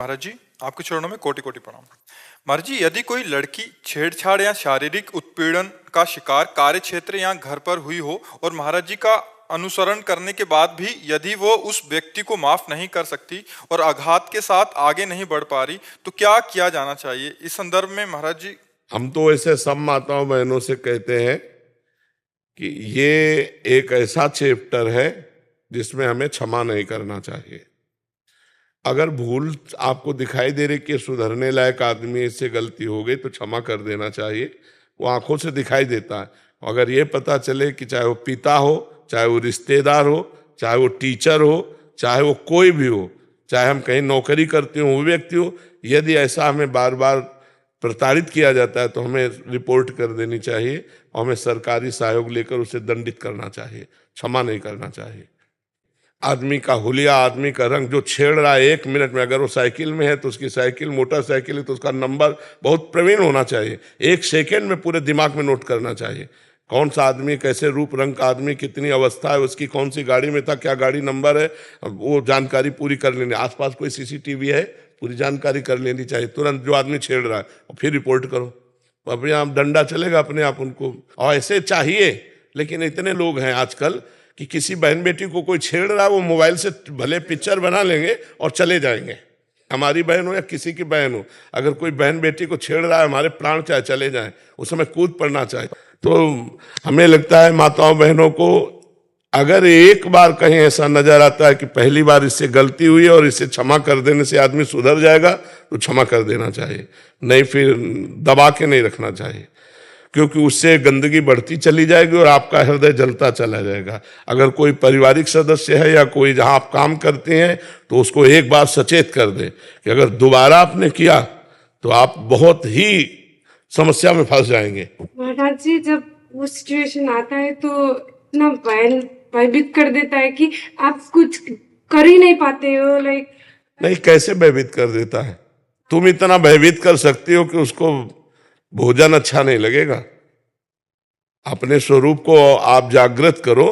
महाराज जी, आपके चरणों में कोटि कोटि प्रणाम। महाराज जी, यदि कोई लड़की छेड़छाड़ या शारीरिक उत्पीड़न का शिकार कार्य क्षेत्र या घर पर हुई हो और महाराज जी का अनुसरण करने के बाद भी यदि वो उस व्यक्ति को माफ नहीं कर सकती और आघात के साथ आगे नहीं बढ़ पा रही, तो क्या किया जाना चाहिए? इस संदर्भ में महाराज जी। हम तो ऐसे सब माताओं बहनों से कहते हैं कि ये एक ऐसा चैप्टर है जिसमें हमें क्षमा नहीं करना चाहिए। अगर भूल आपको दिखाई दे रही कि सुधरने लायक आदमी से गलती हो गई तो क्षमा कर देना चाहिए। वो आंखों से दिखाई देता है। अगर ये पता चले कि चाहे वो पिता हो, चाहे वो रिश्तेदार हो, चाहे वो टीचर हो, चाहे वो कोई भी हो, चाहे हम कहीं नौकरी करते हो वो व्यक्ति हो, यदि ऐसा हमें बार बार प्रताड़ित किया जाता है तो हमें रिपोर्ट कर देनी चाहिए और हमें सरकारी सहयोग लेकर उसे दंडित करना चाहिए, क्षमा नहीं करना चाहिए। आदमी का हुलिया, आदमी का रंग जो छेड़ रहा है 1 मिनट में, अगर वो साइकिल में है तो उसकी साइकिल मोटरसाइकिल है तो उसका नंबर बहुत प्रवीण होना चाहिए। 1 सेकेंड में पूरे दिमाग में नोट करना चाहिए कौन सा आदमी, कैसे रूप रंग का आदमी, कितनी अवस्था है उसकी, कौन सी गाड़ी में था, क्या गाड़ी नंबर है, वो जानकारी पूरी कर लेनी। आसपास कोई सीसीटीवी है, पूरी जानकारी कर लेनी चाहिए तुरंत जो आदमी छेड़ रहा है, और फिर रिपोर्ट करो। अपने आप डंडा चलेगा अपने आप उनको, और ऐसे चाहिए। लेकिन इतने लोग हैं आजकल कि किसी बहन बेटी को कोई छेड़ रहा है, वो मोबाइल से भले पिक्चर बना लेंगे और चले जाएंगे। हमारी बहन हो या किसी की बहन हो, अगर कोई बहन बेटी को छेड़ रहा है, हमारे प्राण चाहे चले जाएं, उस समय कूद पड़ना चाहिए। तो हमें लगता है माताओं बहनों को, अगर एक बार कहीं ऐसा नजर आता है कि पहली बार इससे गलती हुई और इसे क्षमा कर देने से आदमी सुधर जाएगा, तो क्षमा कर देना चाहिए, नहीं फिर दबा के नहीं रखना चाहिए, क्योंकि उससे गंदगी बढ़ती चली जाएगी और आपका हृदय जलता चला जाएगा। अगर कोई पारिवारिक सदस्य है या कोई जहां आप काम करते हैं तो उसको एक बार सचेत कर दे कि अगर दोबारा आपने किया तो आप बहुत ही समस्या में फंस जाएंगे। महाराज जी, जब वो सिचुएशन आता है तो इतना भयभीत कर देता है कि आप कुछ कर ही नहीं पाते हो। नहीं, कैसे भयभीत कर देता है? तुम इतना भयभीत कर सकती हो कि उसको भोजन अच्छा नहीं लगेगा। अपने स्वरूप को आप जागृत करो